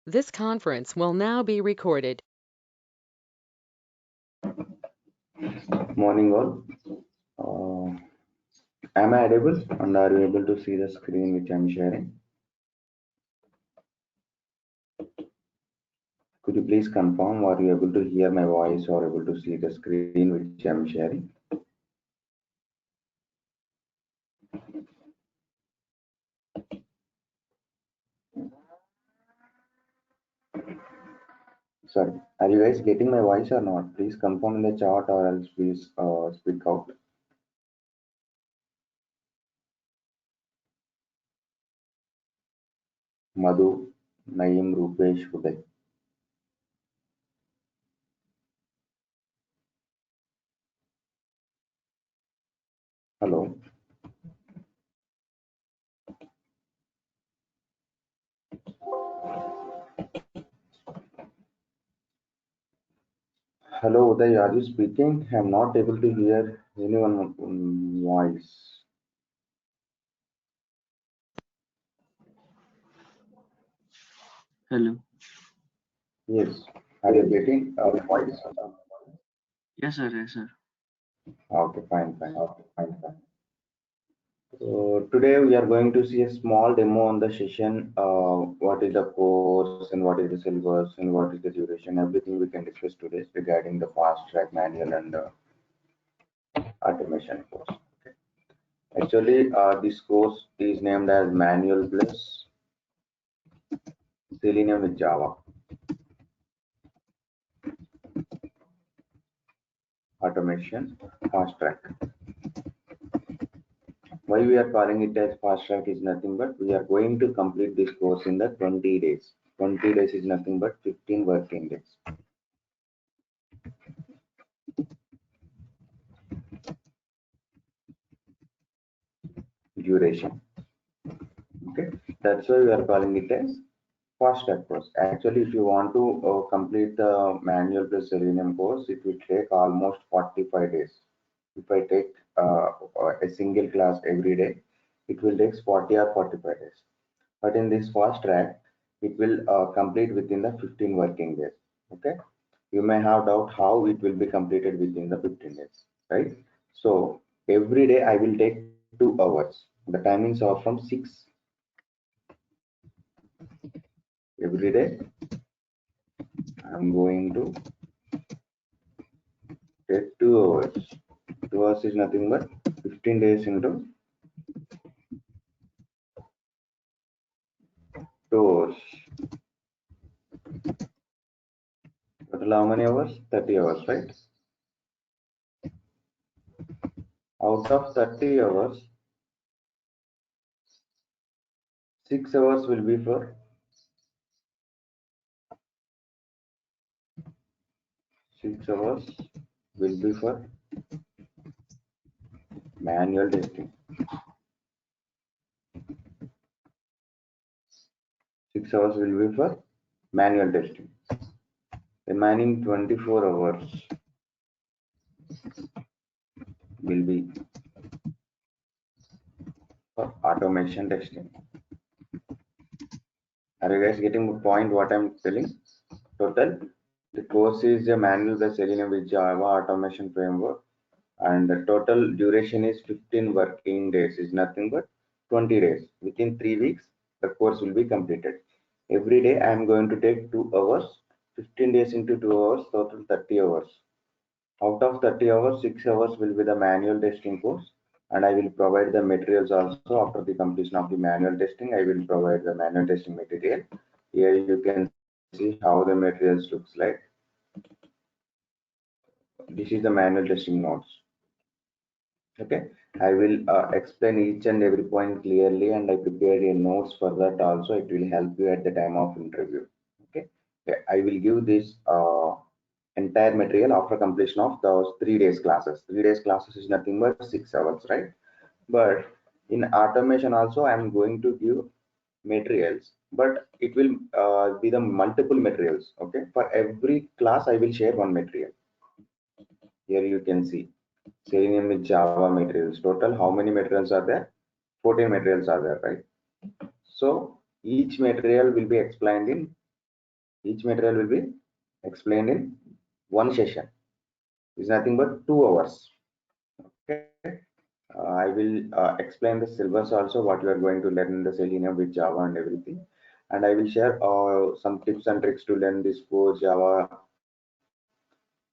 This conference will now be recorded. Morning all. Am I audible and are you able to see the screen which I am sharing? Could you please confirm, are you able to hear my voice or able to see the screen which I am sharing? Sorry, are you guys getting my voice or not? Please confirm in the chat or else please speak out. Madhu, Naeem, Rupesh, Uday. Hello. Hello, Uday, are you speaking? I am not able to hear anyone voice. Hello. Yes. Are you getting our voice? Yes, sir. Yes, sir. Okay, fine, fine. Okay, fine, fine. So today we are going to see a small demo on the session. What is the course and what is the syllabus and what is the duration? Everything we can discuss today regarding the fast track manual and automation course. Okay. Actually, this course is named as Manual Plus Selenium with Java Automation Fast Track. Why we are calling it as fast track is nothing but we are going to complete this course in the 20 days. 20 days is nothing but 15 working days. Duration. Okay, that's why we are calling it as fast track course. Actually, if you want to complete the manual plus selenium course, it will take almost 45 days. If I take a single class every day, it will take 40 or 45 days. But in this fast track, it will complete within the 15 working days. Okay, you may have doubt how it will be completed within the 15 days, right? So every day I will take 2 hours. The timings are from 6 every day. I'm going to take 2 hours. 2 hours is nothing but 15 days into 2 hours. Total how many hours? 30 hours, right? Out of 30 hours, 6 hours will be for manual testing. 6 hours will be for manual testing. Remaining 24 hours will be for automation testing. Are you guys getting the point what I'm telling? Total, the course is a manual plus Selenium with Java automation framework, and the total duration is 15 working days, is nothing but 20 days. Within 3 weeks, the course will be completed. Every day, I am going to take 2 hours, 15 days into 2 hours, total 30 hours. Out of 30 hours, 6 hours will be the manual testing course, and I will provide the materials also. After the completion of the manual testing, I will provide the manual testing material. Here you can see how the materials looks like. This is the manual testing notes. Okay, I will explain each and every point clearly, and I prepared a notes for that also. It will help you at the time of interview. Okay, I will give this entire material after completion of those 3 days classes. 3 days classes is nothing but 6 hours, right? But in automation also, I am going to give materials, but it will be the multiple materials. Okay, for every class, I will share one material. Here you can see Selenium with Java materials. Total, how many materials are there? 14 materials are there, right? So each material will be explained in Each material will be explained in one session. It's nothing but 2 hours. Okay. I will explain the syllabus also, what you are going to learn in the Selenium with Java and everything. And I will share some tips and tricks to learn this course, Java,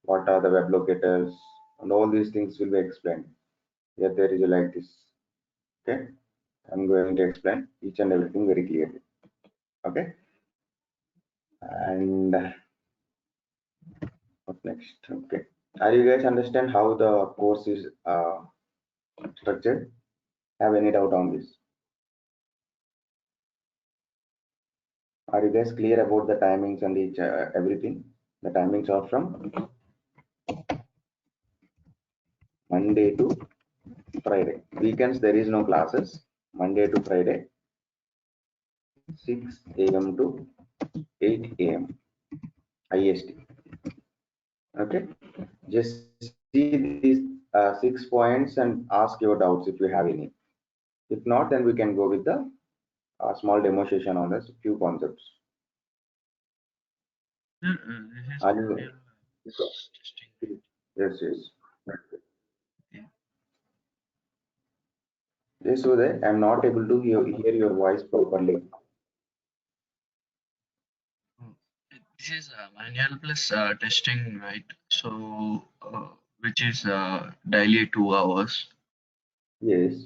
what are the web locators, and all these things will be explained. Here there is a like this. Okay. I'm going to explain each and everything very clearly. Okay. And what next? Okay. Are you guys understand how the course is structured? Have any doubt on this? Are you guys clear about the timings and each everything? The timings are from Monday to Friday. Weekends there is no classes. Monday to Friday, 6 a.m. to 8 a.m. IST. Okay. Just see these 6 points and ask your doubts if you have any. If not, then we can go with the small demonstration on this few concepts. This is Are manual you? testing. Yes, yes. Yeah. Yes, Uday, I'm not able to hear your voice properly. Oh, this is manual plus testing, right? So, which is daily 2 hours. Yes,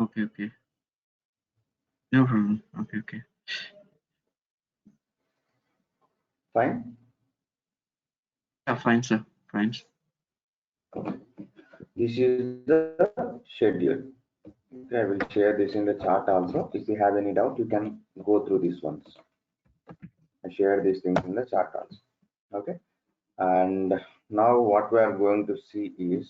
Okay, okay. No problem. Okay, okay. fine. Yeah, fine, sir. Fine. This is the schedule. Okay, I will share this in the chat also. If you have any doubt, you can go through these ones. I share these things in the chat also. Okay. And now what we are going to see is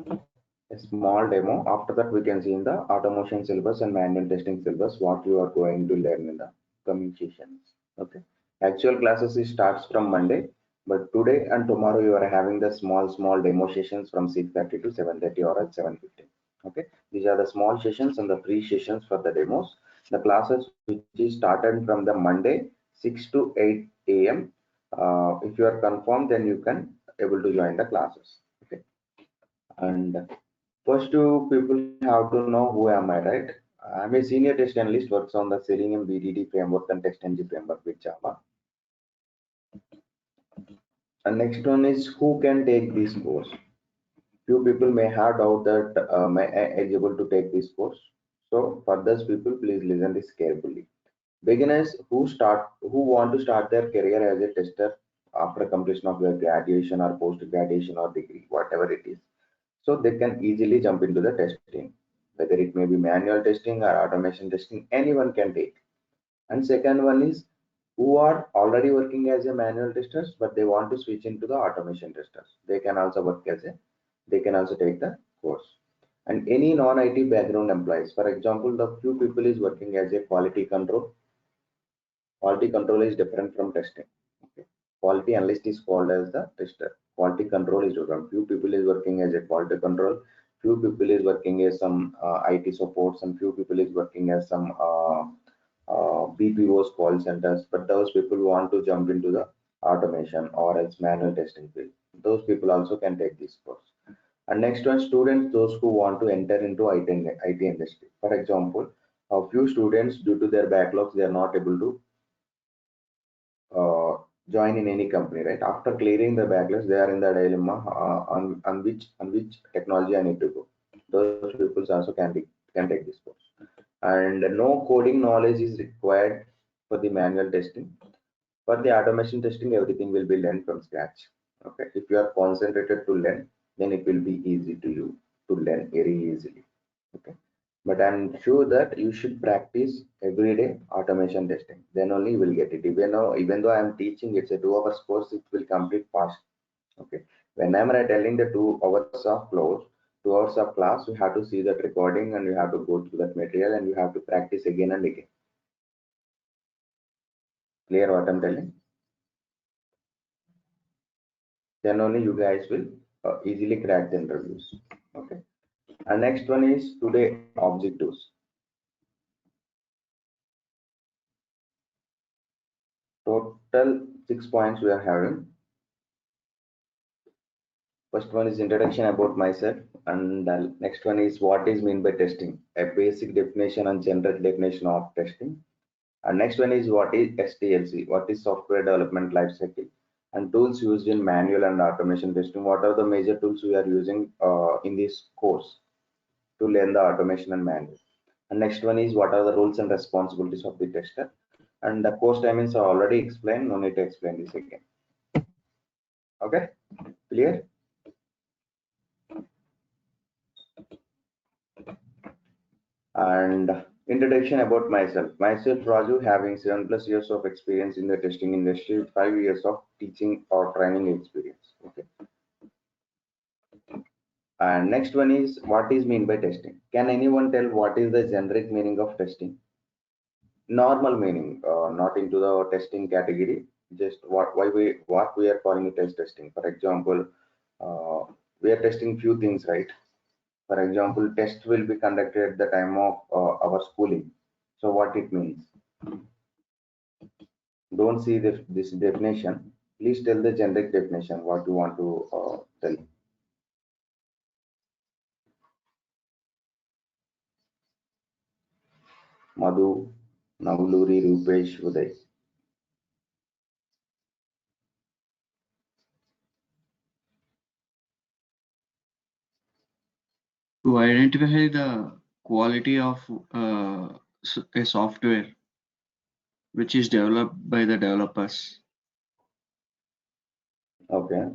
a small demo. After that, we can see in the automation syllabus and manual testing syllabus what you are going to learn in the coming sessions. Okay. Actual classes is starts from Monday, but today and tomorrow you are having the small demo sessions from 6:30 to 7:30 or at 7:15. Okay. These are the small sessions and the free sessions for the demos. The classes which is started from the Monday 6 to 8 a.m. If you are confirmed, then you can able to join the classes. Okay. And first two people have to know who am I, right? I'm a senior test analyst, works on the Selenium BDD framework and TestNG framework with Java. And next one is who can take this course. Few people may have doubt that may eligible to take this course. So for those people, please listen this carefully. Beginners who want to start their career as a tester after completion of their graduation or post graduation or degree, whatever it is, so they can easily jump into the testing, whether it may be manual testing or automation testing, anyone can take. And second one is who are already working as a manual testers, but they want to switch into the automation testers. They can also work as a, they can also take the course. And any non-IT background employees, for example, the few people is working as a quality control. Quality control is different from testing. Okay. Quality analyst is called as the tester. Quality control is different. Few people is working as a quality control. Few people is working as some IT support. Some few people is working as some BPOs call centers. But those people want to jump into the automation or else manual testing field. Those people also can take this course. And next one, students, those who want to enter into IT industry. For example, a few students, due to their backlogs, they are not able to uh, join in any company, right? After clearing the backlogs, they are in the dilemma on which technology I need to go. Those people also can take this course. And no coding knowledge is required for the manual testing. For the automation testing, everything will be learned from scratch. Okay, if you are concentrated to learn, then it will be easy to you to learn very easily. Okay, but I'm sure that you should practice every day automation testing. Then only you will get it. Even though I'm teaching, it's a 2 hours course, it will complete fast. Okay, whenever I telling the 2 hours of class, 2 hours of class, you have to see that recording and you have to go through that material and you have to practice again and again. Clear what I'm telling? Then only you guys will easily crack the interviews. Okay, and next one is today objectives. Total 6 points we are having. First one is introduction about myself, and the next one is what is mean by testing, a basic definition and general definition of testing. And next one is what is SDLC, what is software development lifecycle, and tools used in manual and automation testing. What are the major tools we are using in this course to learn the automation and manual? And next one is what are the roles and responsibilities of the tester. And the course timings are already explained, no need to explain this again. Okay, clear? And introduction about myself. Myself, Raju, having 7+ years of experience in the testing industry, with 5 years of teaching or training experience. Okay. And next one is what is mean by testing. Can anyone tell what is the generic meaning of testing? Normal meaning, not into the testing category. Just what we are calling it as testing. For example, we are testing few things, right? For example, test will be conducted at the time of our schooling. So what it means? Don't see this definition. Please tell the generic definition what you want to tell. Madhu, Navluri, Rupesh, Uday. To identify the quality of a software which is developed by the developers. Okay.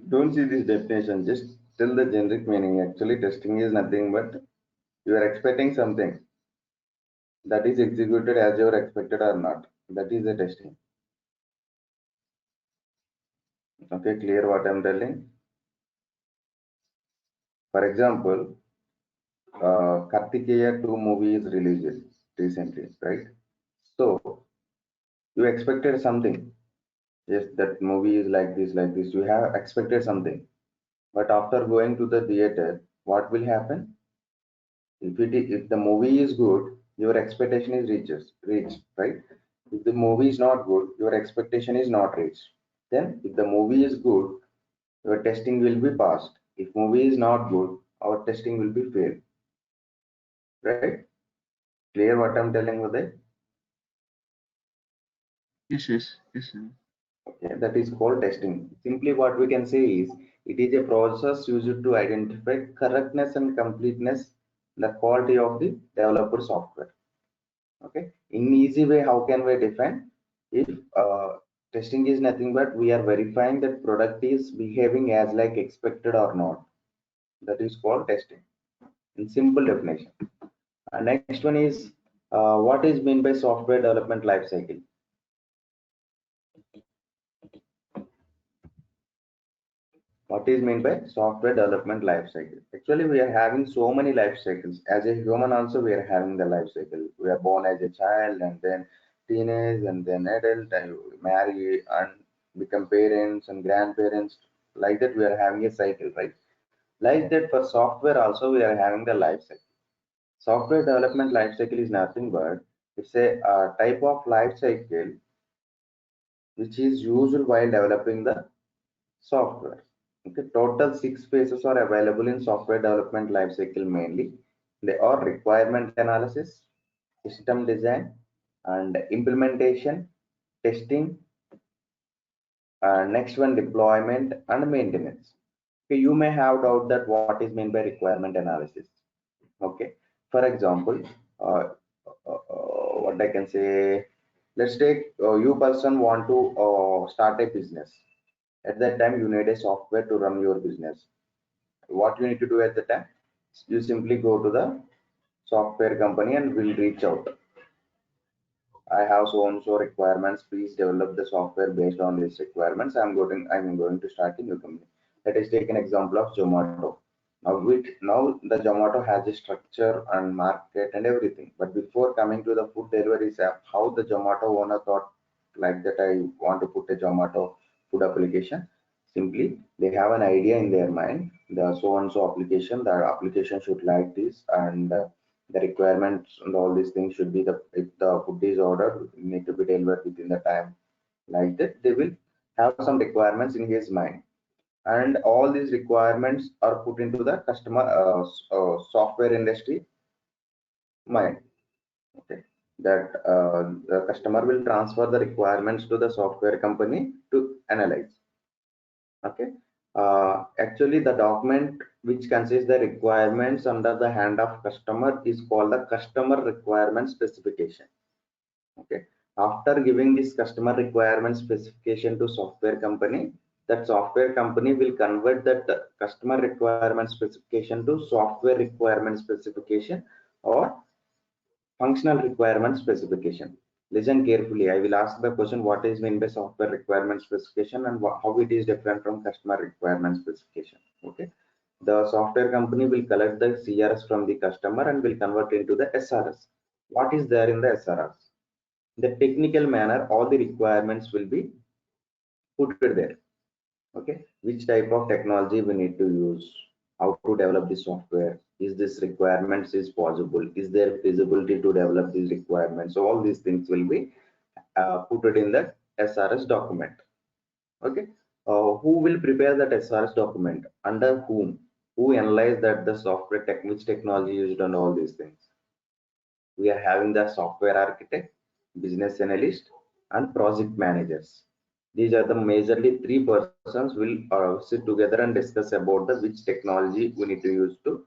Don't see this definition. Just tell the generic meaning. Actually, testing is nothing but you are expecting something that is executed as you are expected or not. That is the testing. Okay, clear what I'm telling? For example, Kartikeya 2 movie is released recently, right? So you expected something. Yes, that movie is like this, like this. You have expected something. But after going to the theater, what will happen? If the movie is good, your expectation is reached, right? If the movie is not good, your expectation is not reached. Then if the movie is good, your testing will be passed. If movie is not good, our testing will be failed. Right? Clear what I'm telling with it? Yes, sir. Okay, that is called testing. Simply what we can say is it is a process used to identify correctness and completeness, the quality of the developer software. Okay, in easy way, how can we define? If testing is nothing but we are verifying that product is behaving as like expected or not. That is called testing in simple definition. And next one is what is meant by software development lifecycle. What is meant by software development life cycle? Actually, we are having so many life cycles. As a human, also we are having the life cycle. We are born as a child, and then teenage, and then adult, and marry, and become parents and grandparents. Like that, we are having a cycle, right? Like that, for software also, we are having the life cycle. Software development life cycle is nothing but it's a type of life cycle which is used while developing the software. Okay, total 6 phases are available in software development lifecycle mainly. They are requirement analysis, system design, and implementation, testing, next one deployment and maintenance. Okay, you may have doubt that what is meant by requirement analysis. Okay, for example, what I can say, let's take you person want to start a business. At that time, you need a software to run your business. What you need to do at the time, you simply go to the software company and will reach out. I have so and so requirements, please develop the software based on these requirements. I'm going to start a new company. Let us take an example of Zomato. Now the Zomato has a structure and market and everything, but before coming to the food deliveries app, how the Zomato owner thought like that I want to put a Zomato food application. Simply they have an idea in their mind, the so and so application, the application should like this, and The requirements and all these things should be if the food is ordered, it need to be delivered within the time. Like that, they will have some requirements in his mind, and all these requirements are put into the customer software industry mind. Okay, that the customer will transfer the requirements to the software company to analyze. Okay, actually the document which consists the requirements under the hand of customer is called the customer requirement specification. Okay, after giving this customer requirement specification to software company, that software company will convert that customer requirement specification to software requirement specification or functional requirement specification. Listen carefully. I will ask the question, what is meant by software requirement specification and how it is different from customer requirement specification. Okay. The software company will collect the CRS from the customer and will convert into the SRS. What is there in the SRS? The technical manner, all the requirements will be put there. Okay, which type of technology we need to use, how to develop the software, is this requirements is possible, is there feasibility to develop these requirements. So all these things will be put it in the SRS document. Okay, who will prepare that SRS document, under who analyze that the software which technology used and all these things. We are having the software architect, business analyst, and project managers. These are the majorly three persons will sit together and discuss about the which technology we need to use to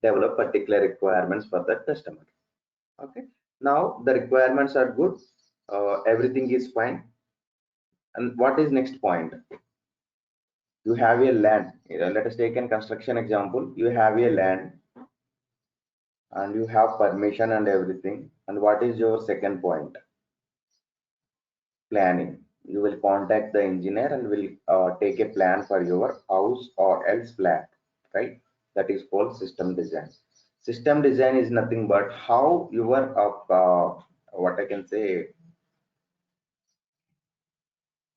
develop particular requirements for that customer. Okay, now the requirements are good, everything is fine, and what is next point? You have a land. Let us take a construction example. You have a land and you have permission and everything, and what is your second point? Planning. You will contact the engineer and will take a plan for your house or else flat, right? That is called system design. System design is nothing but how your what I can say,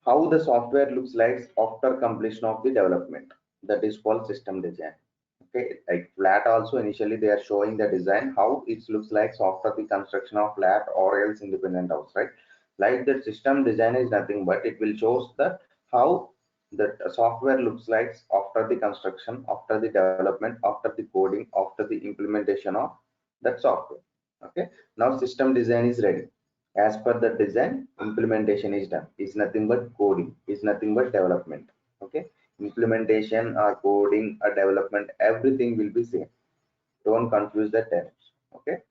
how the software looks like after completion of the development. That is called system design. Okay, like flat also initially they are showing the design how it looks like after the construction of flat or else independent house, right? Like the system design is nothing but it will shows that how the software looks like after the construction, after the development, after the coding, after the implementation of that software. Okay, now system design is ready. As per the design, implementation is done. It's nothing but coding, it's nothing but development. Okay, implementation or coding or development, everything will be same. Don't confuse the terms. Okay,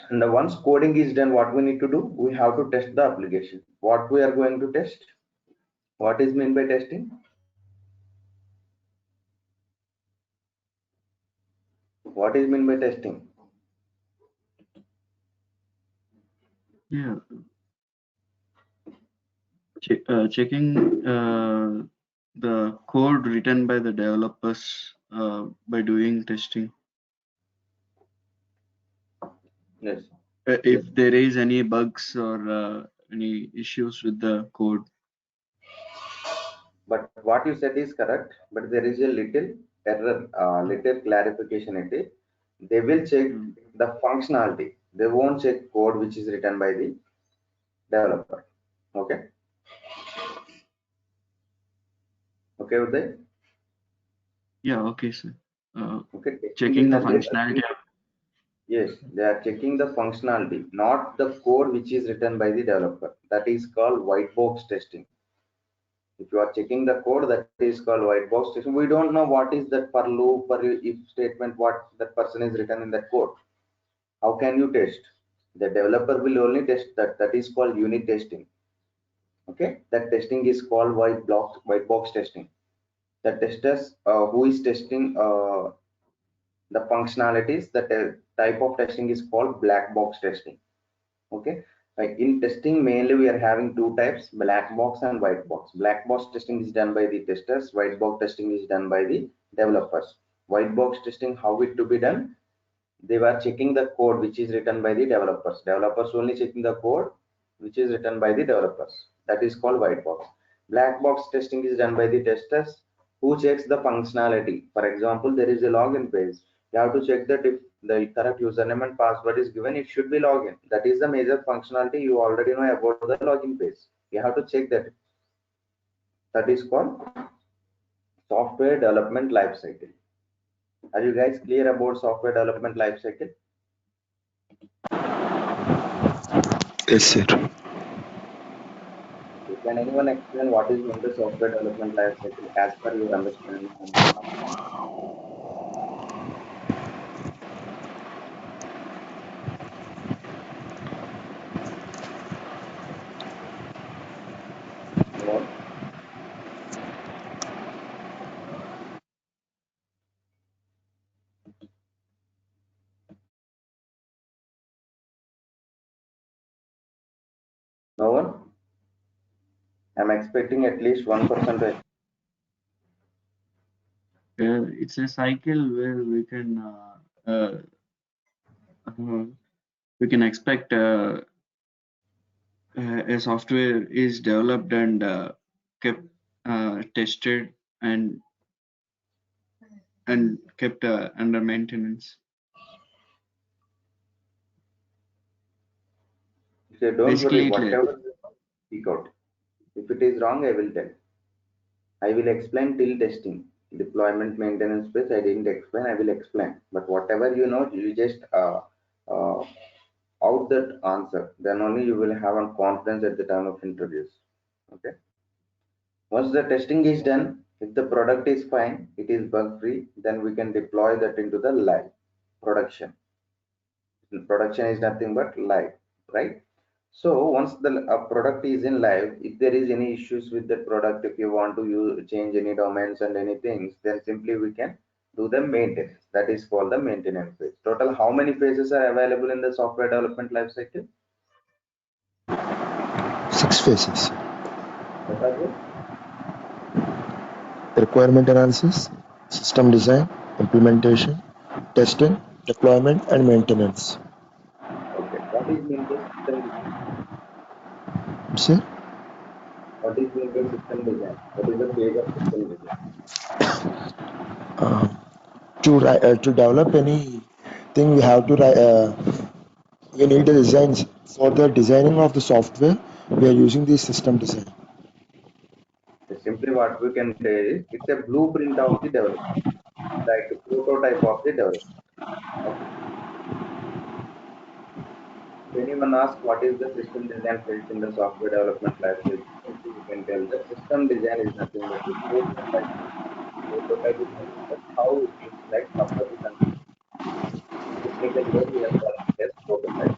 and once coding is done, what we need to do, we have to test the application. What we are going to test, what is meant by testing? What is meant by testing? Yeah, checking the code written by the developers by doing testing. Yes, If there is any bugs or any issues with the code. but what you said is correct, but there is a little error, little clarification it is. They will check the functionality, they won't check code which is written by the developer. Okay, okay, Uday? Yeah, okay, sir. Okay, testing Checking is the nothing. functionality. Yes, they are checking the functionality, not the code which is written by the developer. That is called white box testing. If you are checking the code, that is called white box testing. We don't know what is that for loop, for if statement, what that person is written in that code. How can you test? The developer will only test that. That is called unit testing. Okay, that testing is called white box testing. The testers who is testing the functionalities, the type of testing is called black box testing. Okay, like in testing mainly we are having two types, black box and white box. Black box testing is done by the testers, white box testing is done by the developers. White box testing, how it to be done? They were checking the code which is written by the developers only checking the code which is written by the developers. That is called white box. Black box testing is done by the testers, Who checks the functionality? For example, there is a login page. You have to check that if the correct username and password is given, it should be login. That is the major functionality you already know about the login page. You have to check that. That is called software development lifecycle. Are you guys clear about software development lifecycle? Yes, sir. Can anyone explain what is in the software development lifecycle as per your understanding and your knowledge? No one? No one? I'm expecting at least 1%. It's a cycle where we can expect a software is developed and kept tested and kept under maintenance. So don't worry, Basically, whatever speak out. If it is wrong, I will tell. I will explain till testing. Deployment maintenance phase, I didn't explain, I will explain. But whatever you know, you just uh, out that answer. Then only you will have a confidence at the time of interviews. Okay. Once the testing is done, if the product is fine, it is bug free, then we can deploy that into the live production. Production is nothing but live, right? So once the product is in live, if there is any issues with the product, if you want to change any domains and any things, then simply we can do the maintenance. That is called the maintenance phase. Total, how many phases are available in the software development lifecycle? 6 phases. What are they? Requirement analysis, system design, implementation, testing, deployment, and maintenance. Okay. What is mean by system design? See, What is mean by system design? What is the phase of system design? to develop anything, we have to we need the designs for the designing of the software. We are using the system design. Simply what we can say is it's a blueprint of the development, like a prototype of the development. Okay. If anyone asks what is the system design phase in the software development lifecycle, simply you can tell that system design is nothing but a prototype. Prototype is nothing but how it looks like after the construction. Technical word we are calling it as prototype.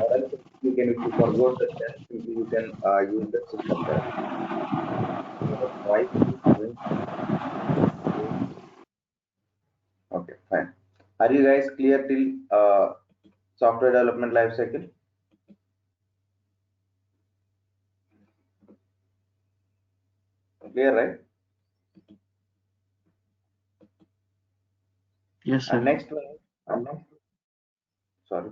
Or else you can, if you forgot the term, simply you can use the system development. Your voice is going. Okay, fine. Are you guys clear till software development lifecycle? Clear, right? yes, And sir. next one, sorry,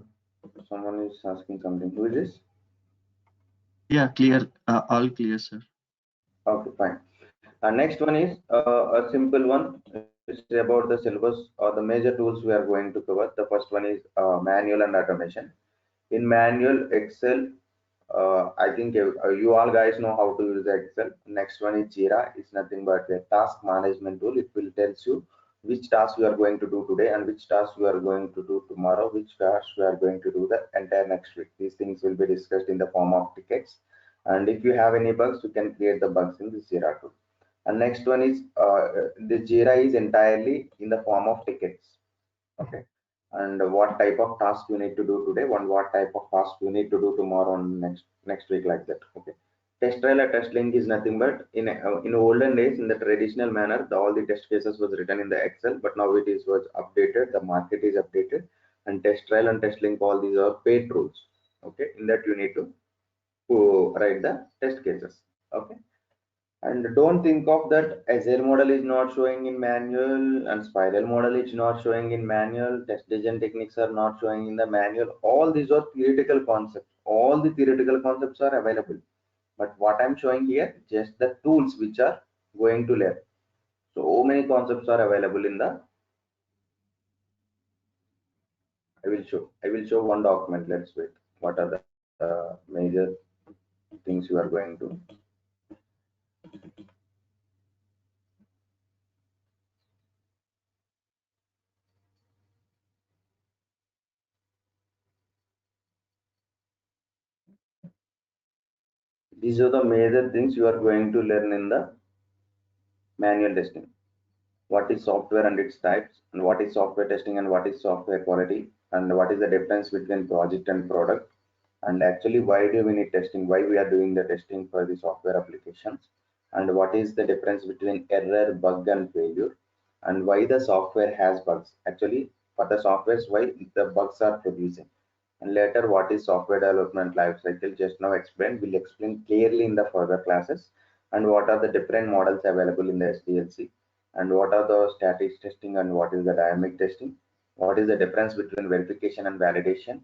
someone is asking something. Who is this? Yeah, clear. All clear, sir. Okay, fine. Next one is a simple one. It's about the syllabus or the major tools we are going to cover. The first one is manual and automation. In manual, Excel, I think you all guys know how to use Excel. Next one is Jira. It's nothing but a task management tool. It will tells you which task you are going to do today and which task you are going to do tomorrow, which task you are going to do the entire next week. These things will be discussed in the form of tickets. And if you have any bugs, you can create the bugs in this Jira tool. And next one is the Jira is entirely in the form of tickets. Okay. And what type of task you need to do today, and what type of task you need to do tomorrow and next week, like that. Okay. Test trial or test link is nothing but in olden days, in the traditional manner, all the test cases was written in the Excel, but now it is was updated. The market is updated, and test trial and test link, all these are paid tools. Okay. In that you need to write the test cases. Okay. And don't think of that agile model is not showing in manual and spiral model is not showing in manual. Test design techniques are not showing in the manual. All these are theoretical concepts. All the theoretical concepts are available. But what I'm showing here, just the tools which are going to learn. So many concepts are available in the. I will show one document. Let's wait. What are the major things you are going to? These are the major things you are going to learn in the manual testing. What is software and its types, and what is software testing, and what is software quality, and what is the difference between project and product, and actually why do we need testing, why we are doing the testing for the software applications, and what is the difference between error, bug, and failure, and why the software has bugs. Actually, for the softwares, why the bugs are producing, and later what is software development life cycle. Just now explained, we'll explain clearly in the further classes. And what are the different models available in the SDLC, and what are the static testing and what is the dynamic testing, what is the difference between verification and validation,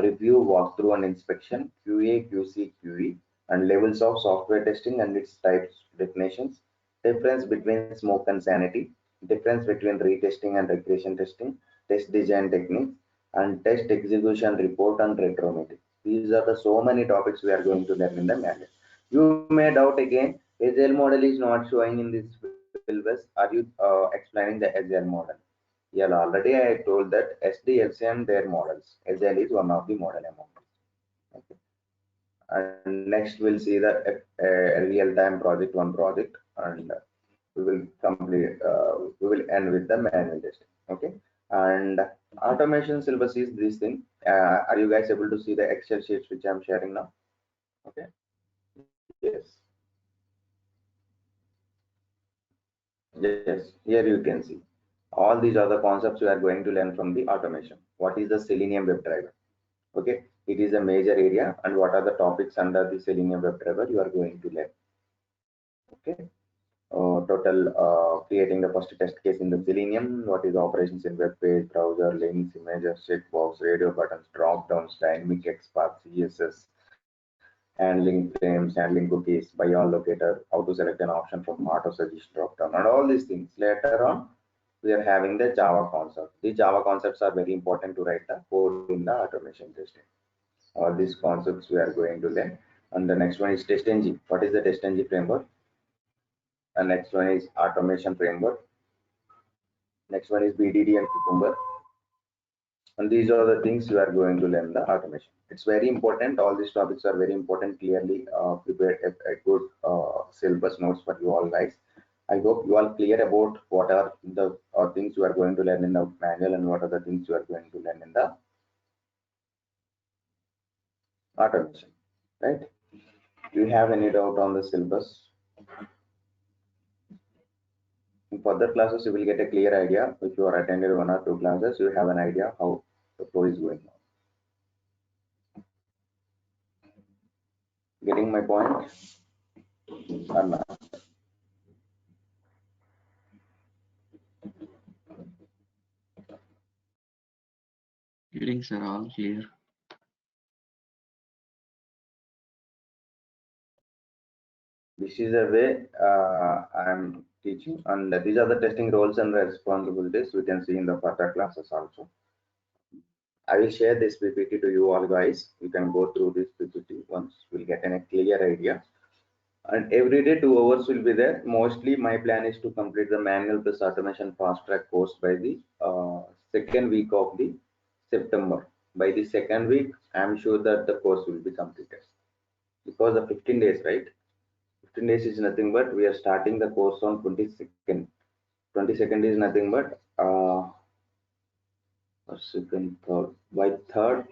review, walkthrough, and inspection, QA, QC, QE, and levels of software testing and its types, definitions, difference between smoke and sanity, difference between retesting and regression testing, test design techniques, and test execution report and retrometing. These are the so many topics we are going to learn in the manual. You may doubt again, Agile model is not showing in this syllabus. Are you explaining the Agile model? Yeah, already I told that SDLC their models. Agile is one of the model among them. Okay. And next we'll see the real-time project one project, and we will complete. We will end with the manual testing. Okay. And automation syllabus is this thing. Are you guys able to see the Excel sheets which I'm sharing now? Okay. Yes. Yes. Here you can see. All these are the concepts we are going to learn from the automation. What is the Selenium WebDriver? Okay, it is a major area, and what are the topics under the Selenium WebDriver you are going to learn. Okay, total creating the first test case in the Selenium. What is operations in web page, browser, links, images, checkbox, radio buttons, drop downs, dynamic XPath, CSS, handling frames, handling cookies, buy all locator, how to select an option from auto suggest drop down, and all these things. Later on, we are having the Java concept. The Java concepts are very important to write the code in the automation testing. All these concepts we are going to learn. And the next one is TestNG. What is the TestNG framework? And next one is automation framework. Next one is BDD and Cucumber. And these are the things you are going to learn the automation. It's very important. All these topics are very important. Clearly prepare a good syllabus notes for you all guys. I hope you are clear about what are the things you are going to learn in the manual and what are the things you are going to learn in the automation, right? Do you have any doubt on the syllabus? In further classes, you will get a clear idea. If you are attended one or two classes, you have an idea how the flow is going on. Getting my point? Or not? Getting sir all clear. This is a way I am teaching, and these are the testing roles and responsibilities we can see in the further classes also. I will share this PPT to you all guys. You can go through this PPT once. We'll get a clear idea. And every day 2 hours will be there. Mostly my plan is to complete the manual plus automation fast track course by the second week of the September. By the second week, I'm sure that the course will be completed. Because the 15 days, right? 15 days is nothing but we are starting the course on 22nd. 22nd is nothing but second, third. By third,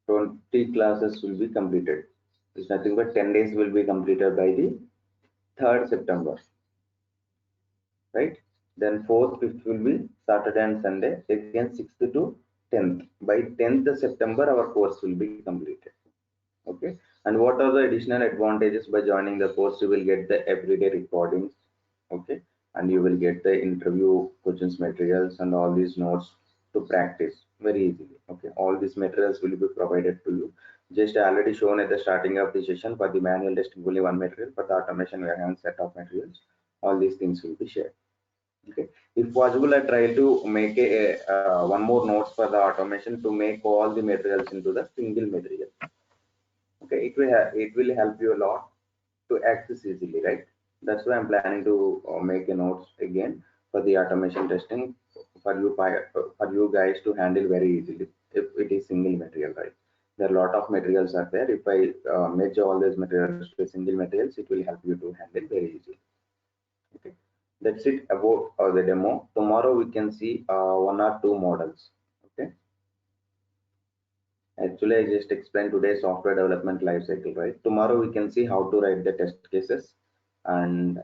20 classes will be completed. It's nothing but 10 days will be completed by the 3rd September. Right? Then 4th, 5th will be Saturday and Sunday. Again 6th to 10th. By 10th September, our course will be completed. Okay. And what are the additional advantages by joining the course? You will get the everyday recordings. Okay. And you will get the interview questions materials and all these notes to practice very easily. Okay. All these materials will be provided to you. Just already shown at the starting of the session. For the manual testing, only one material. For the automation, we have a set of materials. All these things will be shared. Okay. If possible, I try to make one more notes for the automation to make all the materials into the single material. Okay, it will help you a lot to access easily, right? That's why I'm planning to make a notes again for the automation testing for you guys to handle very easily if it is single material, right? There are a lot of materials are there. If I merge all these materials to single materials, it will help you to handle very easily. Okay, that's it about the demo. Tomorrow we can see one or two models. Okay. Actually, I just explained today's software development lifecycle, right? Tomorrow we can see how to write the test cases, and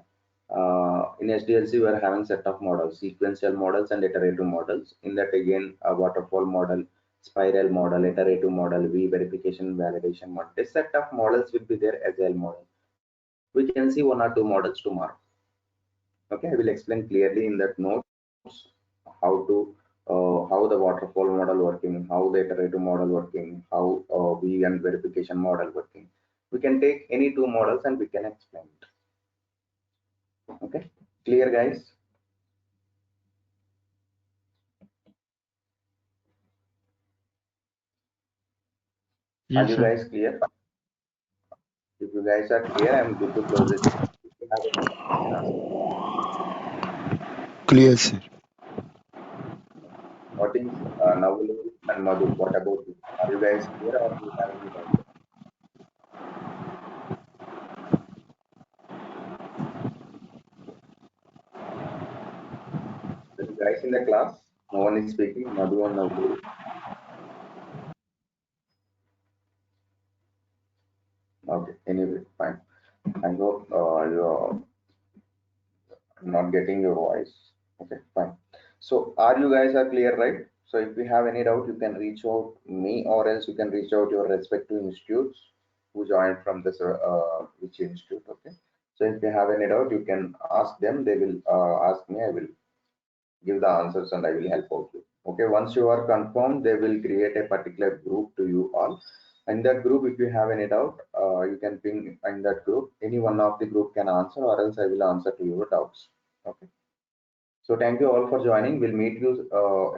in SDLC we are having set of models, sequential models and iterative models. In that again, a waterfall model, spiral model, iterative model, V verification, validation model. This set of models will be there agile model. We can see one or two models tomorrow. Okay, I will explain clearly in that notes how to how the waterfall model working, how the iterative model working, how V and verification model working. We can take any two models and we can explain it. Okay, clear guys? Yes, Are you sir. guys clear? If you guys are clear, I'm good to close the session. If you have any doubt, you can ask. Clear, sir. What is Navul and Madhu? What about you? Are you guys clear or do you have any doubt? Are you guys in the class? No one is speaking. Madhu and Navul. Okay. Anyway, fine. I hope you're not getting your voice. Okay, fine. So are you guys are clear, right? So if you have any doubt, you can reach out me, or else you can reach out your respective institutes who joined from this which institute. Okay. So if you have any doubt, you can ask them. They will ask me. I will give the answers and I will help out you. Okay. Once you are confirmed, they will create a particular group to you all. In that group, if you have any doubt, you can ping in that group. Any one of the group can answer, or else I will answer to your doubts. Okay. So thank you all for joining. We'll meet you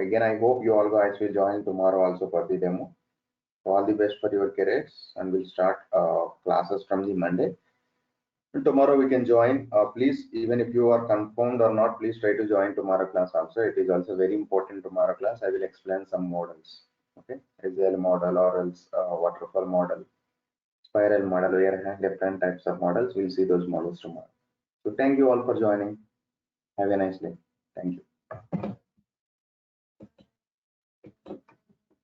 again. I hope you all guys will join tomorrow also for the demo. So all the best for your careers, and we'll start classes from the Monday. And tomorrow we can join. Please, even if you are confirmed or not, please try to join tomorrow class also. It is also very important tomorrow class. I will explain some models. Okay, Agile model or else waterfall model, spiral model. We are having different types of models. We'll see those models tomorrow. So thank you all for joining. Have a nice day. Thank you.